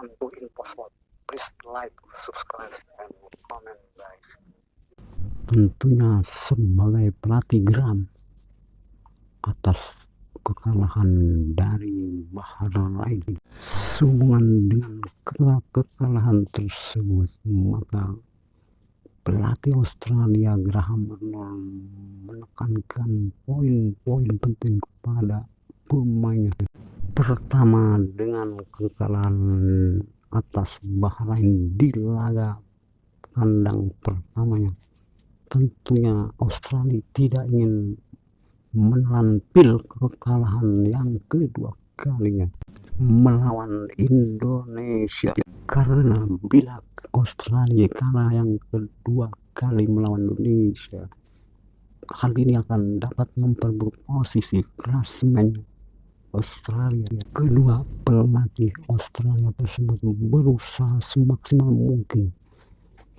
Santuin Postword. Please like, subscribe, and comment, guys. Tentunya sebagai pelatih geram atas kekalahan dari Bahrain, sehubungan dengan kekalahan tersebut, maka pelatih Australia Graham Arnold menekankan poin-poin penting kepada pemainnya. Pertama, dengan kekalahan atas Bahrain di laga kandang pertamanya, tentunya Australia tidak ingin menelan pil kekalahan yang kedua kalinya melawan Indonesia, karena bila Australia kalah yang kedua kali melawan Indonesia, hal ini akan dapat memperburuk posisi klasemen Australia. Kedua, pelatih Australia tersebut berusaha semaksimal mungkin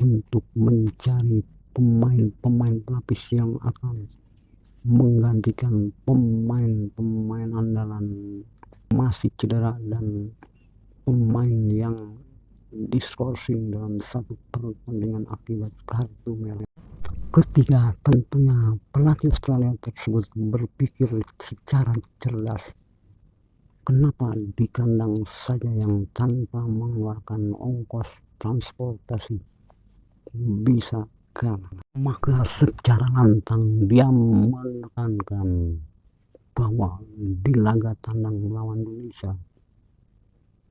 untuk mencari pemain-pemain pelapis yang akan menggantikan pemain-pemain andalan masih cedera dan pemain yang diskorsing dalam satu pertandingan akibat kartu merah. Ketiga, tentunya pelatih Australia tersebut berpikir secara cerdas. Kenapa di kandang saja yang tanpa mengeluarkan ongkos transportasi bisa kalah? Maka secara lantang dia menekankan bahwa di laga tandang melawan Indonesia,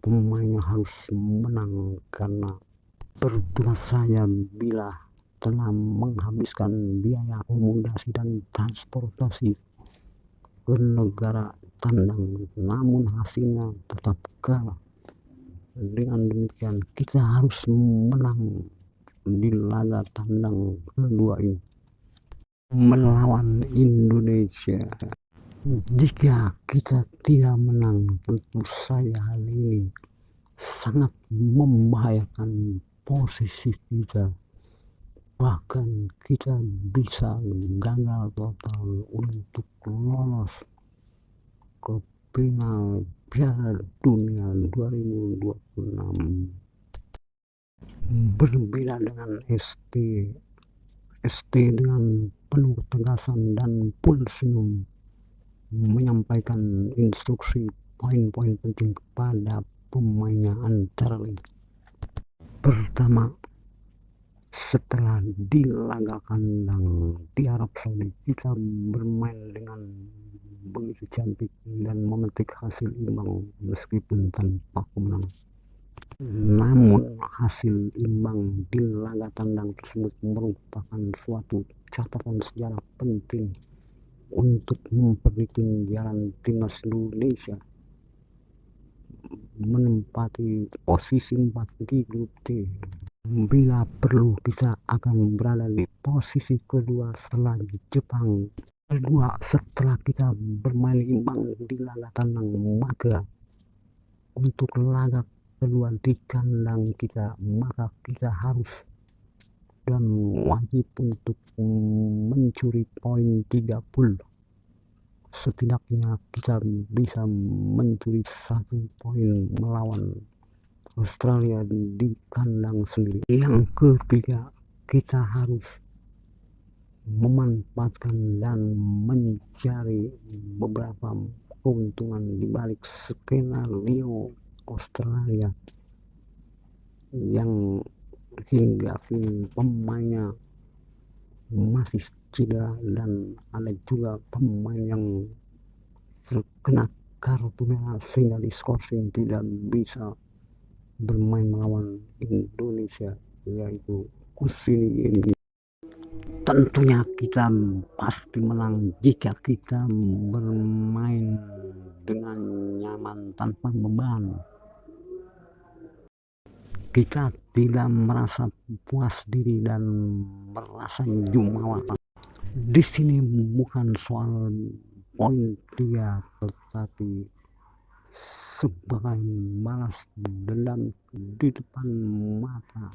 pemainnya harus menang, karena percuma saya bila telah menghabiskan biaya akomodasi dan transportasi ke negara tandang namun hasilnya tetap kalah. Dengan demikian kita harus menang di laga tandang kedua ini melawan Indonesia. Jika kita tidak menang, tentu saja hal ini sangat membahayakan posisi kita, bahkan kita bisa gagal total untuk lolos ke final Piala Dunia 2026. Berbeda dengan ST dengan penuh ketegasan dan full senyum menyampaikan instruksi poin-poin penting kepada pemainnya, antara lain: pertama, setelah di laga kandang di Arab Saudi kita bermain dengan begitu cantik dan memetik hasil imbang meskipun tanpa kemenangan. Namun hasil imbang di laga tandang tersebut merupakan suatu catatan sejarah penting untuk memperlihatkan jalan timnas Indonesia menempati posisi 4 di grup D. Bila perlu kita akan berada di posisi kedua setelah Jepang. Kedua, setelah kita bermain imbang di laga tandang, maka untuk laga kedua di kandang kita, maka kita harus dan wajib untuk mencuri poin 30. Setidaknya kita bisa mencuri 1 poin melawan Australia di kandang sendiri. Yang ketiga, kita harus memanfaatkan dan mencari beberapa keuntungan di balik skenario Australia yang hingga kini pemainnya masih cedera dan ada juga pemain yang terkena kartu merah sehingga diskorsing tidak bisa bermain melawan Indonesia, yaitu Kusini ini. Tentunya kita pasti menang jika kita bermain dengan nyaman tanpa beban. Kita tidak merasa puas diri dan merasa jumawa. Di sini bukan soal poin 3, tetapi sebagai balas dendam di depan mata.